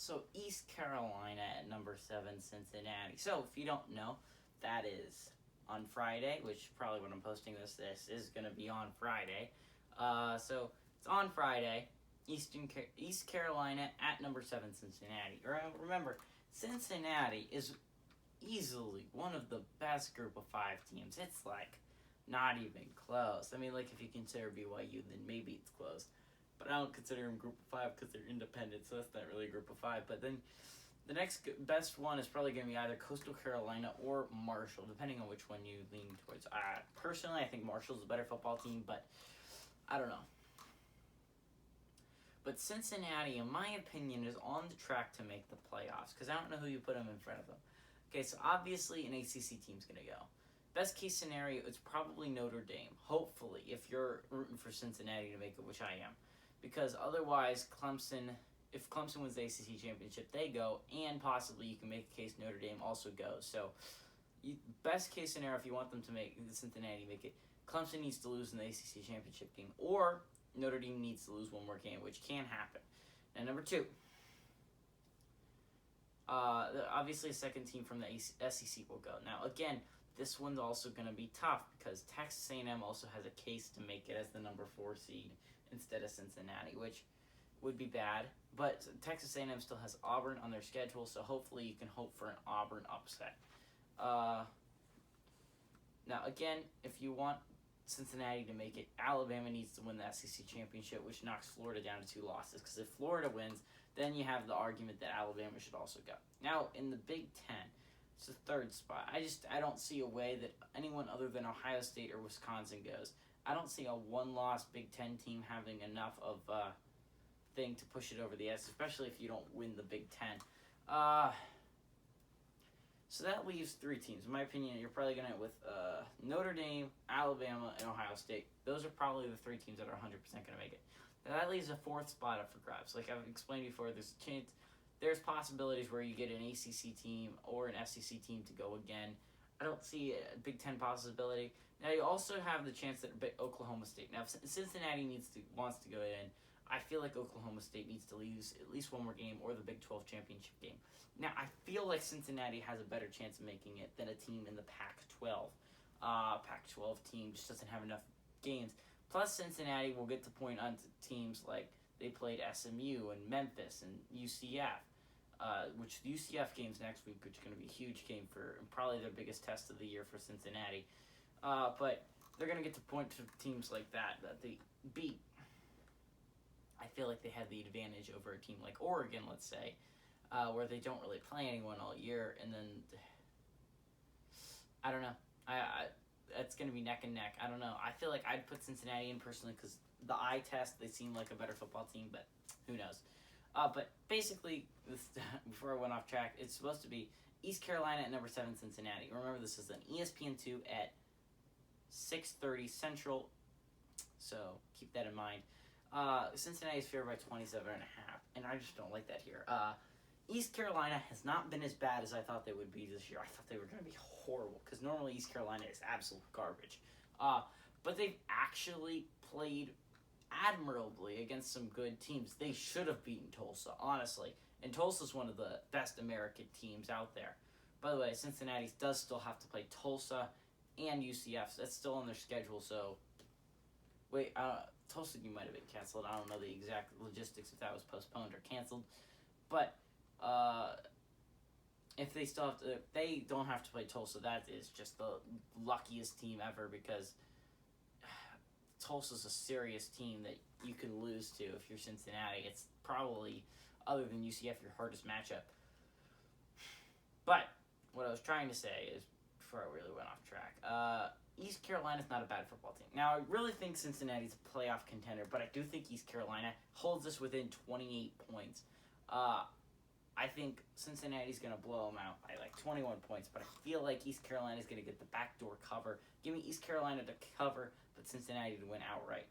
So East Carolina at number 7, Cincinnati. So if you don't know, that is on Friday, which probably when I'm posting this is going to be on Friday. So it's on Friday. East Carolina at number 7, Cincinnati. Remember, Cincinnati is easily one of the best group of 5 teams. It's like not even close. I mean, like if you consider BYU, then maybe it's close. But I don't consider them group of 5 because they're independent, so that's not really a group of 5. But then the next best one is probably going to be either Coastal Carolina or Marshall, depending on which one you lean towards. Personally, I think Marshall's a better football team, but I don't know. But Cincinnati, in my opinion, is on the track to make the playoffs because I don't know who you put them in front of them. Okay, so obviously an ACC team's going to go. Best case scenario, it's probably Notre Dame, hopefully, if you're rooting for Cincinnati to make it, which I am. Because otherwise, if Clemson wins the ACC championship, they go, and possibly you can make a case Notre Dame also goes. So, best case scenario, if you want them to make Cincinnati make it, Clemson needs to lose in the ACC championship game, or Notre Dame needs to lose one more game, which can happen. And number 2, obviously a second team from the SEC will go. Now, again, this one's also going to be tough because Texas A&M also has a case to make it as the number 4 seed instead of Cincinnati, which would be bad. But Texas A&M still has Auburn on their schedule, so hopefully you can hope for an Auburn upset. Now, again, if you want Cincinnati to make it, Alabama needs to win the SEC championship, which knocks Florida down to 2 losses. Because if Florida wins, then you have the argument that Alabama should also go. Now, in the Big Ten, it's the 3rd spot. I don't see a way that anyone other than Ohio State or Wisconsin goes. I don't see a 1-loss Big Ten team having enough of thing to push it over the edge, especially if you don't win the Big Ten. So that leaves 3 teams. In my opinion, you're probably going to with Notre Dame, Alabama, and Ohio State. Those are probably the 3 teams that are 100% going to make it. Now that leaves a 4th spot up for grabs. Like I've explained before, there's possibilities where you get an ACC team or an SEC team to go again. I don't see a Big Ten possibility. Now you also have the chance that Oklahoma State. Now if Cincinnati wants to go in, I feel like Oklahoma State needs to lose at least one more game or the Big 12 championship game. Now I feel like Cincinnati has a better chance of making it than a team in the Pac-12. Pac-12 team just doesn't have enough games. Plus Cincinnati will get to point on to teams like they played SMU and Memphis and UCF. Which the UCF game's next week, which is going to be a huge game for probably their biggest test of the year for Cincinnati. But they're going to get to point to teams like that they beat. I feel like they have the advantage over a team like Oregon, let's say, where they don't really play anyone all year. And then, I don't know. It's going to be neck and neck. I don't know. I feel like I'd put Cincinnati in personally because the eye test, they seem like a better football team, but who knows. But basically, before I went off track, it's supposed to be East Carolina at number 7, Cincinnati. Remember, this is an ESPN2 at 6:30 Central, so keep that in mind. Cincinnati is favored by 27.5, and I just don't like that here. East Carolina has not been as bad as I thought they would be this year. I thought they were going to be horrible, because normally East Carolina is absolute garbage. But they've actually played admirably against some good teams. They should have beaten Tulsa, honestly. And Tulsa's one of the best American teams out there. By the way, Cincinnati does still have to play Tulsa and UCF. That's still on their schedule, so... Wait, Tulsa might have been canceled. I don't know the exact logistics if that was postponed or canceled. But, if they still have to... If they don't have to play Tulsa, that is just the luckiest team ever, because Tulsa's a serious team that you can lose to if you're Cincinnati. It's probably, other than UCF, your hardest matchup. But what I was trying to say is, before I really went off track, East Carolina's not a bad football team. Now, I really think Cincinnati's a playoff contender, but I do think East Carolina holds us within 28 points. I think Cincinnati's going to blow them out by like 21 points, but I feel like East Carolina's going to get the backdoor cover. Give me East Carolina to cover, but Cincinnati to win outright.